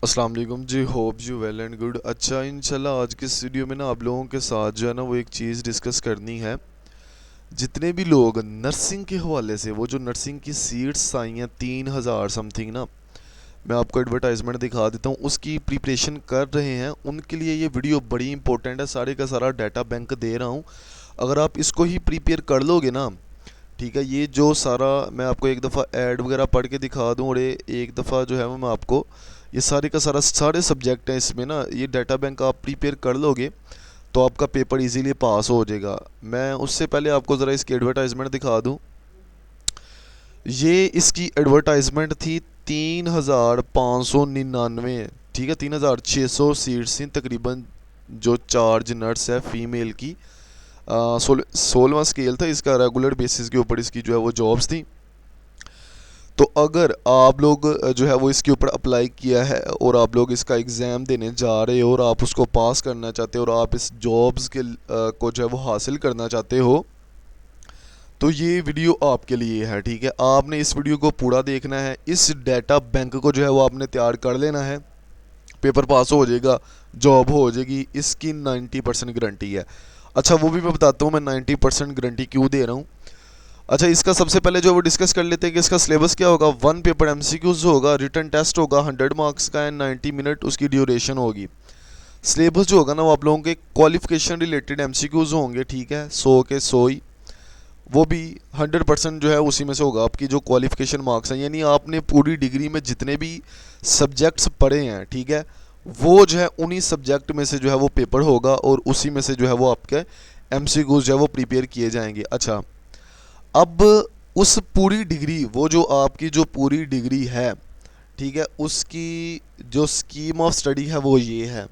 अस्सलाम वालेकुम जी। Hope you well and good. अच्छा, इंशाल्लाह आज के इस वीडियो में ना आप लोगों के साथ जो है ना वो एक चीज़ डिस्कस करनी है। जितने भी लोग नर्सिंग के हवाले से, वो जो नर्सिंग की सीट्स आई हैं 3,000 समथिंग ना, मैं आपको एडवर्टाइजमेंट दिखा देता हूँ, उसकी प्रिपरेशन कर रहे हैं, उनके लिए ये वीडियो बड़ी इंपॉर्टेंट है। सारे का सारा डाटा बैंक दे रहा हूँ। अगर आप इसको ही प्रिपेयर कर लोगे ना, ठीक है, ये जो सारा मैं आपको एक दफ़ा ऐड वगैरह पढ़ के दिखा दूँ और एक दफ़ा जो है वो मैं आपको ये सारे का सारा सारे सब्जेक्ट हैं इसमें ना, ये डाटा बैंक आप प्रिपेयर कर लोगे तो आपका पेपर इजीली पास हो जाएगा। मैं उससे पहले आपको ज़रा इसकी एडवर्टाइजमेंट दिखा दूँ। ये इसकी एडवर्टाइजमेंट थी 3,599, ठीक है, 3,600 सीट्स थी तकरीबन, जो चार्ज नर्स है फीमेल की। 16वां स्केल था इसका, रेगुलर बेसिस के ऊपर इसकी जो है वो जॉब्स थी। तो अगर आप लोग जो है वो इसके ऊपर अप्लाई किया है और आप लोग इसका एग्ज़ाम देने जा रहे हो और आप उसको पास करना चाहते हो और आप इस जॉब्स के को जो है वो हासिल करना चाहते हो, तो ये वीडियो आपके लिए है। ठीक है, आपने इस वीडियो को पूरा देखना है। इस डाटा बैंक को जो है वो आपने तैयार कर लेना है। पेपर पास हो जाएगा, जॉब हो जाएगी, इसकी 90% गारंटी है। अच्छा, वो भी मैं बताता हूँ मैं 90% गारंटी क्यों दे रहा हूँ। अच्छा, इसका सबसे पहले जो वो डिस्कस कर लेते हैं कि इसका सिलेबस क्या होगा। वन पेपर एमसीक्यूज होगा, रिटन टेस्ट होगा 100 मार्क्स का एंड 90 मिनट उसकी ड्यूरेशन होगी। सिलेबस जो होगा ना वो आप लोगों के क्वालिफिकेशन रिलेटेड एमसीक्यूज होंगे, ठीक है, 100 के 100 ही। वो भी 100% जो है उसी में से होगा आपकी जो क्वालिफिकेशन मार्क्स हैं, यानी आपने पूरी डिग्री में जितने भी सब्जेक्ट्स पढ़े हैं, ठीक है, वो जो है उन्हीं सब्जेक्ट में से जो है वो पेपर होगा और उसी में से जो है वो आपके एमसीक्यूज जो है वो प्रिपेयर किए जाएंगे। अच्छा, अब उस पूरी डिग्री, वो जो आपकी जो पूरी डिग्री है, ठीक है, उसकी जो स्कीम ऑफ स्टडी है वो ये है।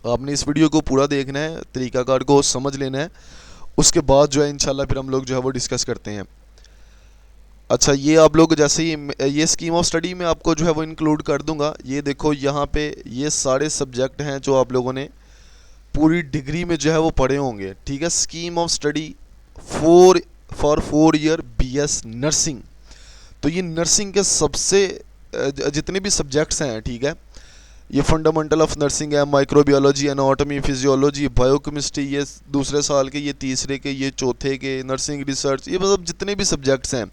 आपने इस वीडियो को पूरा देखना है, तरीकाकार को समझ लेना है, उसके बाद जो है इंशाल्लाह फिर हम लोग जो है वो डिस्कस करते हैं। अच्छा, ये आप लोग जैसे ही ये स्कीम ऑफ स्टडी में आपको जो है वो इंक्लूड कर दूंगा। ये देखो यहाँ पे ये सारे सब्जेक्ट हैं जो आप लोगों ने पूरी डिग्री में जो है वो पढ़े होंगे, ठीक है। Scheme of study for 4 year BS nursing. तो ये नर्सिंग के सबसे जितने भी सब्जेक्ट्स हैं, ठीक है, ये फंडामेंटल ऑफ नर्सिंग है, माइक्रोबियोलॉजी, एनाटॉमी, फिजियोलॉजी, बायोकेमिस्ट्री, ये दूसरे साल के, ये तीसरे के, ये चौथे के, नर्सिंग रिसर्च, ये मतलब जितने भी सब्जेक्ट्स हैं,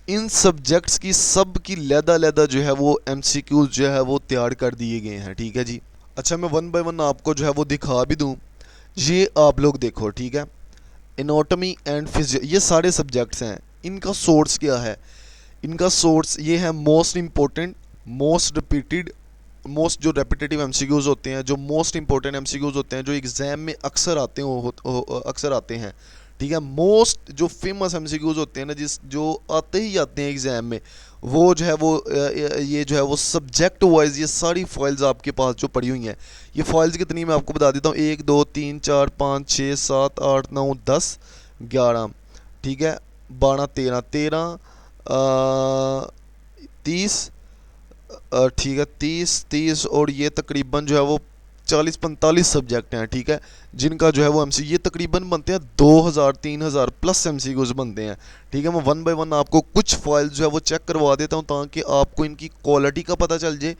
इन सब्जेक्ट्स की सब की लैदा जो है वो एमसीक्यूज जो है वो तैयार कर दिए गए हैं, ठीक है जी। अच्छा, मैं वन बाय वन आपको जो है वो दिखा भी दूँ। ये आप लोग देखो, ठीक है, एनाटॉमी एंड फिजियो, ये सारे सब्जेक्ट्स हैं। इनका सोर्स क्या है? इनका सोर्स ये है most important, most repeated, most जो रेपिटेटिव एमसीक्यूज होते हैं, जो मोस्ट इंपॉर्टेंट एमसीक्यूज होते हैं, जो एग्जाम में अक्सर आते हैं, अक्सर आते हैं, ठीक है। मोस्ट जो फेमस एमसीक्यूज होते हैं ना, जिस जो आते ही आते हैं एग्जाम में, वो जो है वो ये जो है वो सब्जेक्ट वाइज ये सारी फाइल्स आपके पास जो पड़ी हुई हैं। ये फाइल्स कितनी मैं आपको बता देता हूँ, 1 2 3 4 5 6 7 8 9 10 11, ठीक है, 12 13 13 30, ठीक है, 30 और ये तकरीबन जो है वो 40 45 सब्जेक्ट हैं, ठीक है, जिनका जो है वो एमसी ये तकरीबन बनते हैं 2,000 3,000 प्लस एमसीक्यूज बनते हैं, ठीक है। मैं वन बाय वन आपको कुछ फाइल्स जो है वो चेक करवा देता हूँ ताकि आपको इनकी क्वालिटी का पता चल जाए।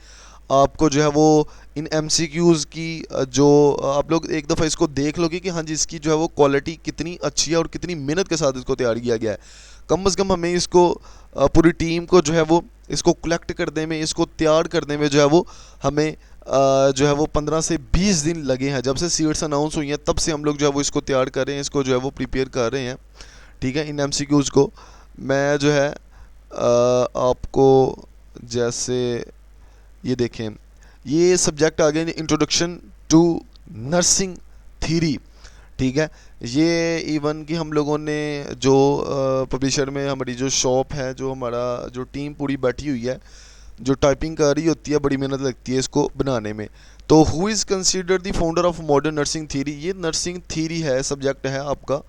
आपको जो है वो इन एमसीक्यूज की जो आप लोग एक दफ़ा इसको देख लोगे कि हाँ जी इसकी जो है वो क्वालिटी कितनी अच्छी है और कितनी मेहनत के साथ इसको तैयार किया गया है। कम से कम हमें इसको पूरी टीम को जो है वो इसको कलेक्ट करने में, इसको तैयार करने में जो है वो हमें जो है वो 15 से 20 दिन लगे हैं। जब से सीट्स अनाउंस हुई हैं तब से हम लोग जो है वो इसको तैयार कर रहे हैं, इसको जो है वो प्रिपेयर कर रहे हैं, ठीक है। इन एमसीक्यूज़ को मैं जो है आपको जैसे ये देखें, ये सब्जेक्ट आ गए इंट्रोडक्शन टू नर्सिंग थ्योरी, ठीक है। ये इवन कि हम लोगों ने जो पब्लिशर में हमारी जो शॉप है, जो हमारा जो टीम पूरी बैठी हुई है, जो टाइपिंग कर रही होती है, बड़ी मेहनत लगती है इसको बनाने में। तो who is considered the founder of modern nursing theory, ये नर्सिंग थ्योरी है, सब्जेक्ट है आपका,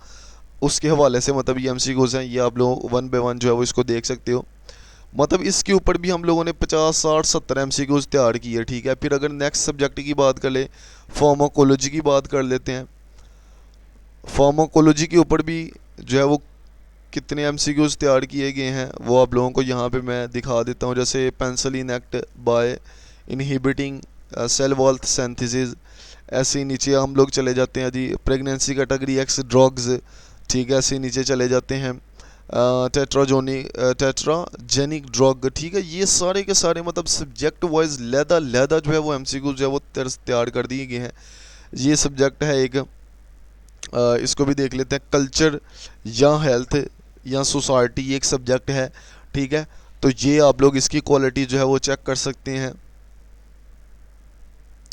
उसके हवाले से मतलब ये एमसीक्यूज हैं, ये आप लोग वन बाय वन जो है वो इसको देख सकते हो। मतलब इसके ऊपर भी हम लोगों ने 50 60 70 एमसीक्यूज तैयार की है, ठीक है। फिर अगर नेक्स्ट सब्जेक्ट की बात कर ले, फार्माकोलॉजी की बात कर लेते हैं। फार्माकोलॉजी के ऊपर भी जो है वो कितने एमसीक्यूज तैयार किए गए हैं वो आप लोगों को यहाँ पे मैं दिखा देता हूँ। जैसे penicillin act by inhibiting cell wall synthesis. ऐसे ही नीचे हम लोग चले जाते हैं जी, प्रेगनेंसी कैटेगरी एक्स ड्रग्स, ठीक है। ऐसे नीचे चले जाते हैं टेट्राजेनिक ड्रग, ठीक है। ये सारे के सारे मतलब सब्जेक्ट वाइज लहदा जो है वो एमसीक्यू जो है वो तैयार कर दिए गए हैं। ये सब्जेक्ट है एक, इसको भी देख लेते हैं, कल्चर या हेल्थ या सोसाइटी, ये एक सब्जेक्ट है, ठीक है। तो ये आप लोग इसकी क्वालिटी जो है वो चेक कर सकते हैं।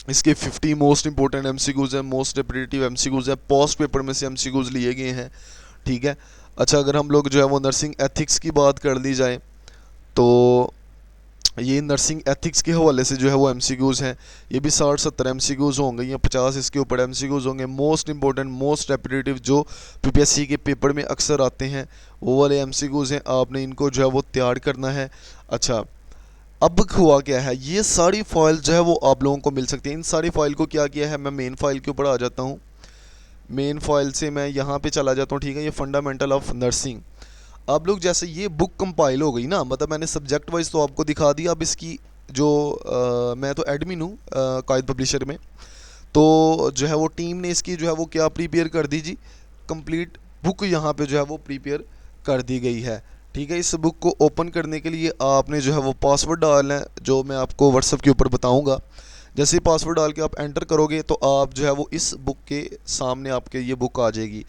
इसके 50 मोस्ट इंपॉर्टेंट एमसीक्यूज हैं, मोस्ट रिपीटेटिव एमसीक्यूज हैं, पोस्ट पेपर में से एमसीक्यूज लिए गए हैं, ठीक है। अच्छा, अगर हम लोग जो है वो नर्सिंग एथिक्स की बात कर ली जाए तो ये नर्सिंग एथिक्स के हवाले से जो है वो एमसीक्यूज़ हैं। ये भी 60-70 एमसीक्यूज़ होंगे या 50 इसके ऊपर एमसीक्यूज़ होंगे। मोस्ट इंपॉर्टेंट मोस्ट रेपिटेटिव जो पीपीएससी के पेपर में अक्सर आते हैं वो वाले एमसीक्यूज़ हैं, आपने इनको जो है वो तैयार करना है। अच्छा, अब हुआ क्या है, ये सारी फाइल जो है वो आप लोगों को मिल सकती है। इन सारी फाइल को क्या किया है, मैं मेन फाइल के ऊपर आ जाता हूँ। मेन फाइल से मैं यहाँ पे चला जाता हूँ, ठीक है। ये फंडामेंटल ऑफ नर्सिंग, आप लोग जैसे ये बुक कंपाइल हो गई ना, मतलब मैंने सब्जेक्ट वाइज तो आपको दिखा दिया। अब इसकी जो मैं तो एडमिन हूँ कायद पब्लिशर में, तो जो है वो टीम ने इसकी जो है वो क्या प्रिपेयर कर दी जी, कंप्लीट बुक यहाँ पे जो है वो प्रिपेयर कर दी गई है, ठीक है। इस बुक को ओपन करने के लिए आपने जो है वो पासवर्ड डालना है, जो मैं आपको व्हाट्सएप के ऊपर बताऊँगा। जैसे ही पासवर्ड डाल के आप एंटर करोगे तो आप जो है वो इस बुक के सामने आपके ये बुक आ जाएगी।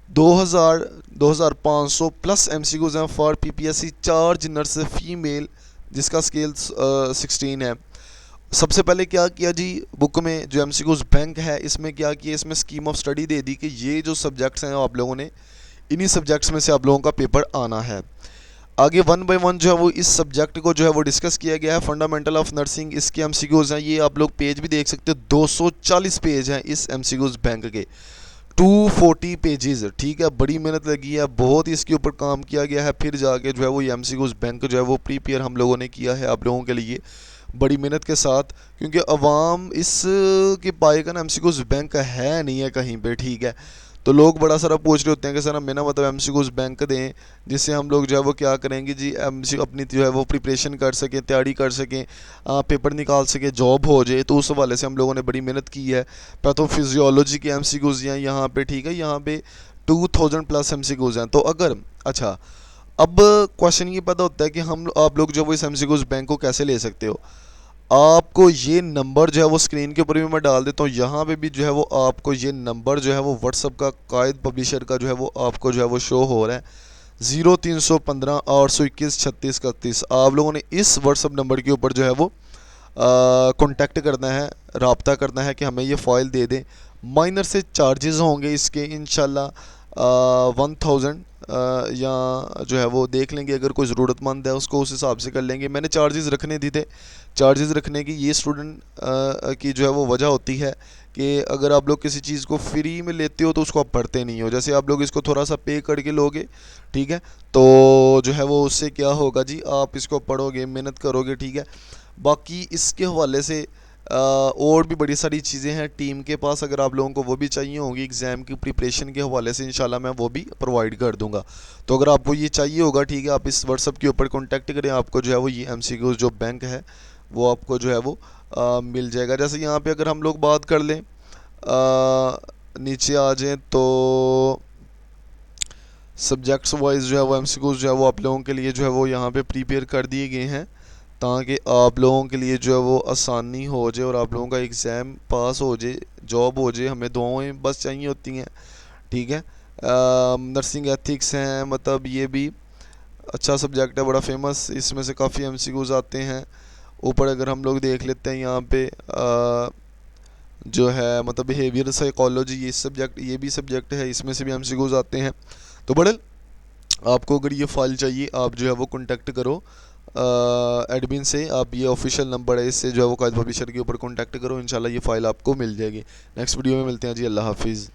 2500 प्लस एमसीक्यूज हैं for PPSC charge nurse female, जिसका स्केल 16 है। सबसे पहले क्या किया जी, बुक में जो एमसीक्यूज बैंक है इसमें क्या किया, इसमें स्कीम ऑफ स्टडी दे दी कि ये जो सब्जेक्ट्स हैं आप लोगों ने इन्हीं सब्जेक्ट्स में से आप लोगों का पेपर आना है। आगे 1 बाय 1 जो है वो इस सब्जेक्ट को जो है वो डिस्कस किया गया है। फंडामेंटल ऑफ नर्सिंग, इसके एमसीक्यूज हैं, ये आप लोग पेज भी देख सकते हो, 240 पेज हैं इस एमसीक्यूज बैंक के, 240 पेजेस, ठीक है। बड़ी मेहनत लगी है, बहुत ही इसके ऊपर काम किया गया है, फिर जाके जो है वो एमसीक्यूज बैंक जो है वो प्रीपेयर हम लोगों ने किया है आप लोगों के लिए बड़ी मेहनत के साथ, क्योंकि अवाम इस के पाए का ना एमसीक्यूज बैंक है नहीं है कहीं पे, ठीक है। तो लोग बड़ा सारा पूछ रहे होते हैं कि सर हमें ना मतलब एमसीक्यूज बैंक दें जिससे हम लोग जो है वो क्या करेंगे जी, एमसी अपनी जो है वो प्रिपरेशन कर सकें, तैयारी कर सकें, पेपर निकाल सकें, जॉब हो जाए। तो उस हवाले से हम लोगों ने बड़ी मेहनत की है। पैथोफिजियोलॉजी के एमसीक्यूज हैं यहाँ पे, ठीक है। यहाँ पे 2000 प्लस एमसीक्यूज हैं। तो अगर अच्छा, अब क्वेश्चन ये पता होता है कि हम आप लोग जो वो इस एमसीक्यूज बैंक को कैसे ले सकते हो। आपको ये नंबर जो है वो स्क्रीन के ऊपर भी मैं डाल देता हूँ, यहाँ पे भी जो है वो आपको ये नंबर जो है वो व्हाट्सअप का कायद पब्लिशर का जो है वो आपको जो है वो शो हो रहा है, 0315-821-3631। आप लोगों ने इस व्हाट्सअप नंबर के ऊपर जो है वो कांटेक्ट करना है, रब्ता करना है कि हमें ये फ़ाइल दे दें। माइनर से चार्जेस होंगे इसके इंशाल्लाह 1000, या जो है वो देख लेंगे, अगर कोई ज़रूरतमंद है उसको उस हिसाब से कर लेंगे। मैंने चार्जेस रखने दी थे। चार्जेस रखने की ये स्टूडेंट की जो है वो वजह होती है कि अगर आप लोग किसी चीज़ को फ्री में लेते हो तो उसको आप पढ़ते नहीं हो। जैसे आप लोग इसको थोड़ा सा पे करके लोगे, ठीक है, तो जो है वो उससे क्या होगा जी, आप इसको पढ़ोगे, मेहनत करोगे, ठीक है। बाकी इसके हवाले से और भी बड़ी सारी चीज़ें हैं टीम के पास, अगर आप लोगों को वो भी चाहिए होगी एग्ज़ाम की प्रिपरेशन के हवाले से, इंशाल्लाह मैं वो भी प्रोवाइड कर दूंगा। तो अगर आपको ये चाहिए होगा, ठीक है, आप इस व्हाट्सअप के ऊपर कॉन्टैक्ट करें, आपको जो है वो ये एमसीक्यूज जो बैंक है वो आपको जो है वो मिल जाएगा। जैसे यहाँ पे अगर हम लोग बात कर लें, नीचे आ जाएँ तो सब्जेक्ट्स वाइज जो है वो एमसीक्यूज जो है वो आप लोगों के लिए जो है वो यहाँ पे प्रिपेयर कर दिए गए हैं, ताकि आप लोगों के लिए जो है वो आसानी हो जाए और आप लोगों का एग्ज़ाम पास हो जाए, जॉब हो जाए। हमें दुआएं बस चाहिए होती हैं, ठीक है। नर्सिंग एथिक्स हैं, मतलब ये भी अच्छा सब्जेक्ट है, बड़ा फेमस, इसमें से काफ़ी एमसीक्यूज आते हैं। ऊपर अगर हम लोग देख लेते हैं यहाँ पे जो है मतलब बिहेवियर साइकोलॉजी, ये सब्जेक्ट, ये भी सब्जेक्ट है, इसमें से भी एमसीक्यूज आते हैं। तो बड़े आपको अगर ये फ़ाइल चाहिए आप जो है वो कॉन्टैक्ट करो एडमिन से, आप ये ऑफिशियल नंबर है, इससे जो है वो कायद पब्लिशर के ऊपर कॉन्टैक्ट करो, इंशाल्लाह ये फ़ाइल आपको मिल जाएगी। नेक्स्ट वीडियो में मिलते हैं जी, अल्लाह हाफिज़।